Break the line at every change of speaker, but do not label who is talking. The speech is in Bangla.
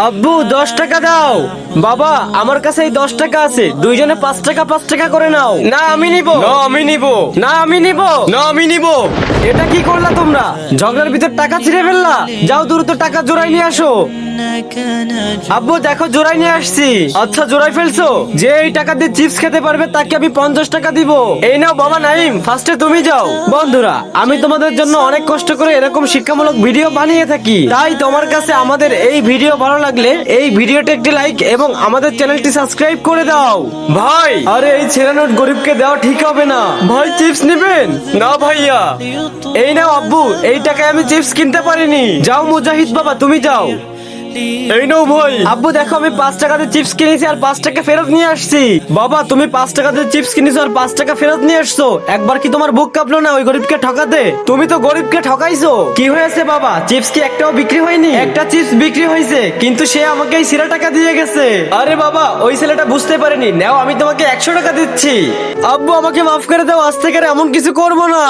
আব্বু 10 টাকা দাও। বাবা আমার কাছে এই 10 টাকা আছে, দুইজনে 5 টাকা 5 টাকা করে নাও। না আমি নিব,
না আমি নিব,
না আমি নিব,
না আমি নিব।
এটা কি করলা তোমরা? ঝগড়ার ভিতর টাকা ছিঁড়ে ফেললা। যাও দ্রুত টাকা জোড়াই নিয়ে আসো। আব্বু দেখো জোড়াই নিয়ে আসছি। আচ্ছা জোড়াই ফেলছো? যে এই টাকা দিয়ে চিপস খেতে পারবে তাকে আমি 50 টাকা দিব। এই নাও বাবা নাইম, ফার্স্টে তুমি যাও। বন্ধুরা আমি তোমাদের জন্য অনেক কষ্ট করে এরকম শিক্ষামূলক ভিডিও বানিয়ে থাকি, তাই তোমার কাছে আমাদের এই ভিডিও ভালো লাগলে এই ভিডিওতে একটি লাইক এবং আমাদের চ্যানেলটি সাবস্ক্রাইব করে দাও।
ভাই
আরে এই ছেঁড়া নোট গরিবকে দেওয়া ঠিক হবে না। ভাই চিপস নেবেন?
না ভাইয়া।
এই নাও আব্বু, এই টাকায় আমি চিপস কিনতে পারিনি। যাও মুজাহিদ বাবা তুমি যাও।
এই নাও ভাই।
আব্বু দেখো আমি 5 টাকাতে চিপস কিনেছি আর 5 টাকা ফেরত নিয়ে আসছি। বাবা তুমি 5 টাকাতে চিপস কিনেছো আর 5 টাকা ফেরত নিয়ে আসছো, একবার কি তোমার বুক কাঁপলো না ওই গরিবকে ঠকাতে? তুমি তো গরিবকে ঠকাইছো। কি হয়েছে বাবা, চিপস কি একটাও বিক্রি হয়নি? একটা চিপস বিক্রি হয়েছে, কিন্তু সে আমাকে এই সিরা টাকা দিয়ে গেছে। আরে বাবা ওই ছেলেটা বুঝতে পারেনি, নাও আমি তোমাকে 100 টাকা দিচ্ছি। আব্বু আমাকে মাফ করে দাও, আজ থেকে আর এমন কিছু করবো না।